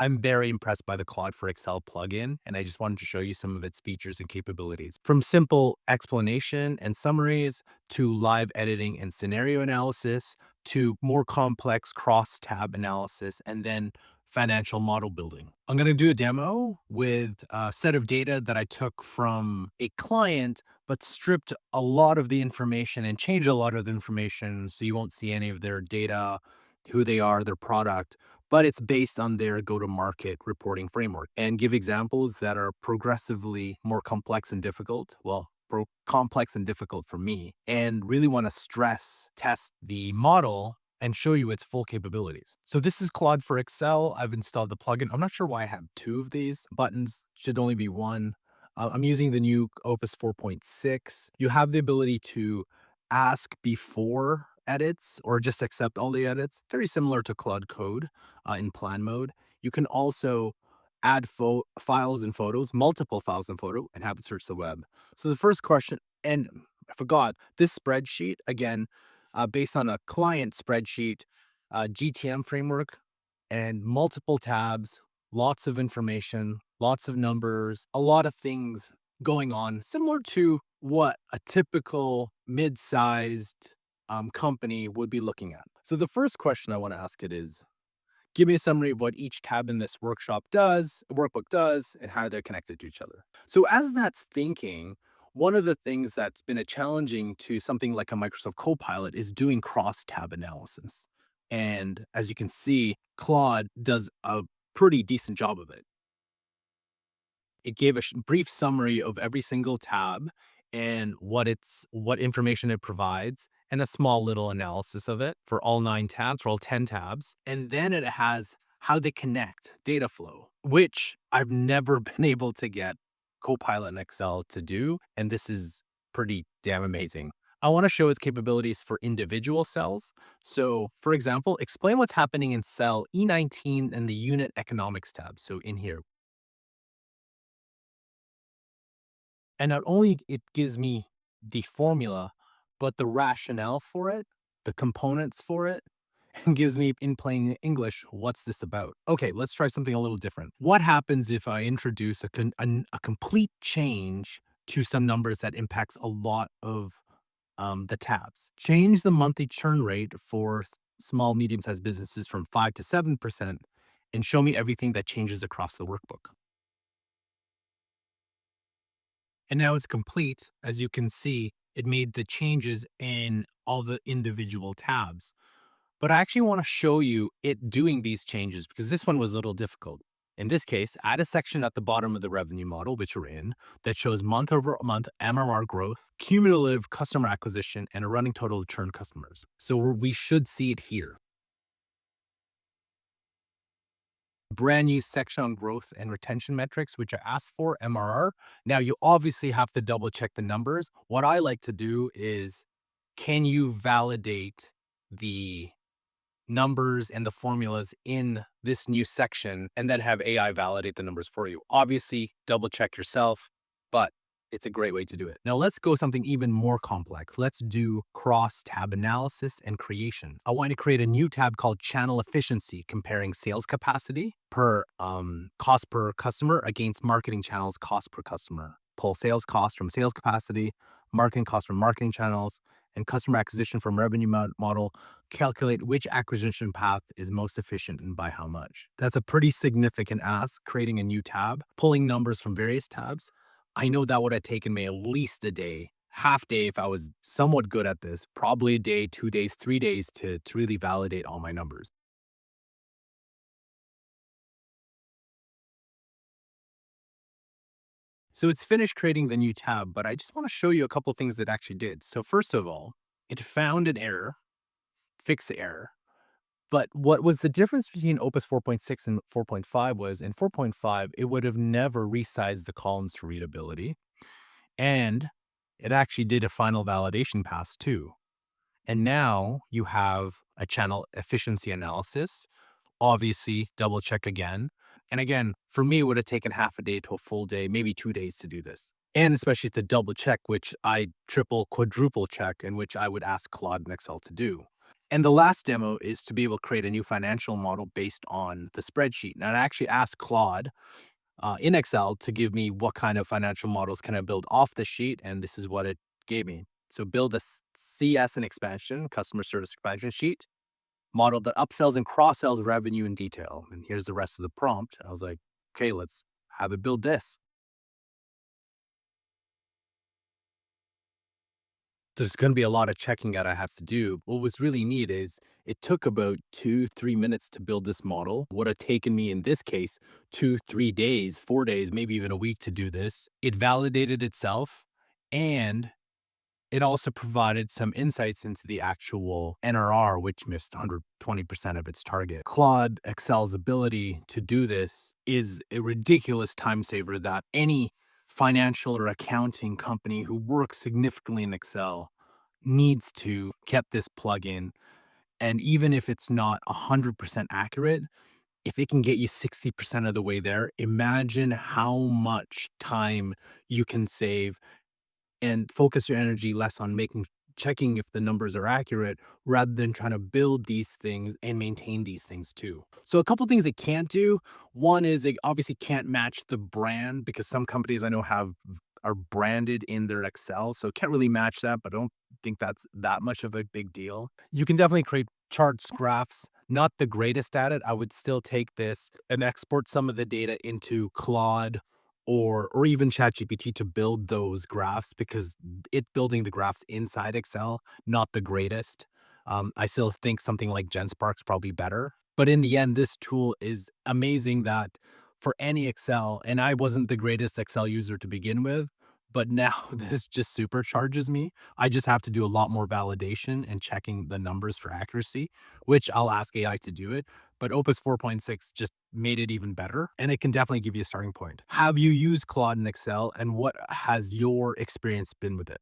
I'm very impressed by the Claude for Excel plugin, and I just wanted to show you some of its features and capabilities. From simple explanation and summaries to live editing and scenario analysis to more complex cross-tab analysis and then financial model building. I'm going to do a demo with a set of data that I took from a client, but stripped a lot of the information and changed a lot of the information so you won't see any of their data, who they are, their product, but it's based on their go-to-market reporting framework and give examples that are progressively more complex and difficult. Well, complex and difficult for me, and really want to stress test the model and show you its full capabilities. So this is Claude for Excel. I've installed the plugin. I'm not sure why I have two of these buttons. Should only be one. I'm using the new Opus 4.6. You have the ability to ask before edits or just accept all the edits, very similar to Claude Code in plan mode. You can also add files and photos, multiple files and photo, and have it search the web. So the first question, and I forgot, this spreadsheet, again, based on a client spreadsheet, GTM framework, and multiple tabs, lots of information, lots of numbers, a lot of things going on, similar to what a typical mid-sized company would be looking at. So the first question I want to ask it is, give me a summary of what each tab in this workbook does, and how they're connected to each other. So as that's thinking, one of the things that's been a challenging to something like a Microsoft CoPilot is doing cross-tab analysis. And as you can see, Claude does a pretty decent job of it. It gave a brief summary of every single tab and what information it provides, and a small little analysis of it for all 9 tabs, for all 10 tabs. And then it has how they connect, data flow, which I've never been able to get Copilot in Excel to do, and this is pretty damn amazing. I want to show its capabilities for individual cells. So, for example, explain what's happening in cell E19 and the unit economics tab. So in here, and not only it gives me the formula, but the rationale for it, the components for it, and gives me in plain English, what's this about? Okay, let's try something a little different. What happens if I introduce a complete change to some numbers that impacts a lot of the tabs? Change the monthly churn rate for small, medium-sized businesses from 5 to 7% and show me everything that changes across the workbook. And now it's complete. As you can see, it made the changes in all the individual tabs. But I actually want to show you it doing these changes because this one was a little difficult. In this case, add a section at the bottom of the revenue model, which we're in, that shows month over month MRR growth, cumulative customer acquisition, and a running total of churn customers. So we should see it here. Brand new section on growth and retention metrics, which I asked for, MRR. Now you obviously have to double check the numbers. What I like to do is, can you validate the numbers and the formulas in this new section and then have AI validate the numbers for you? Obviously, double check yourself, but it's a great way to do it. Now let's go something even more complex. Let's do cross-tab analysis and creation. I want to create a new tab called channel efficiency, comparing sales capacity per cost per customer against marketing channels cost per customer. Pull sales cost from sales capacity, marketing cost from marketing channels, and customer acquisition from revenue model. Calculate which acquisition path is most efficient and by how much. That's a pretty significant ask, creating a new tab, pulling numbers from various tabs. I know that would have taken me at least a day, half day if I was somewhat good at this, probably a day, 2 days, 3 days to really validate all my numbers. So it's finished creating the new tab, but I just want to show you a couple of things that actually did. So first of all, it found an error, fixed the error. But what was the difference between Opus 4.6 and 4.5 was in 4.5, it would have never resized the columns for readability. And it actually did a final validation pass too. And now you have a channel efficiency analysis, obviously double check again. And again, for me, it would have taken half a day to a full day, maybe 2 days to do this. And especially to double check, which I triple, quadruple check, and which I would ask Claude and Excel to do. And the last demo is to be able to create a new financial model based on the spreadsheet. And I actually asked Claude in Excel to give me what kind of financial models can I build off the sheet, and this is what it gave me. So build a CS and expansion, customer service expansion sheet, model that upsells and cross sells revenue in detail. And here's the rest of the prompt. I was like, okay, let's have it build this. There's going to be a lot of checking that I have to do. What was really neat is it took about 2, 3 minutes to build this model. Would have taken me in this case 2, 3 days, 4 days, maybe even a week to do this. It validated itself, and it also provided some insights into the actual NRR, which missed 120% of its target. Claude Excel's ability to do this is a ridiculous time saver that any financial or accounting company who works significantly in Excel needs to get this plugin. And even if it's not 100% accurate, if it can get you 60% of the way there, imagine how much time you can save and focus your energy less on checking if the numbers are accurate rather than trying to build these things and maintain these things too. So a couple things it can't do. One is it obviously can't match the brand because some companies I know are branded in their Excel, so it can't really match that, but I don't think that's that much of a big deal. You can definitely create charts, graphs, not the greatest at it. I would still take this and export some of the data into Claude or even ChatGPT to build those graphs because it building the graphs inside Excel, not the greatest. I still think something like Genspark's probably better. But in the end, this tool is amazing that for any Excel, and I wasn't the greatest Excel user to begin with, but now this just supercharges me. I just have to do a lot more validation and checking the numbers for accuracy, which I'll ask AI to do it. But Opus 4.6 just made it even better, and it can definitely give you a starting point. Have you used Claude in Excel, and what has your experience been with it?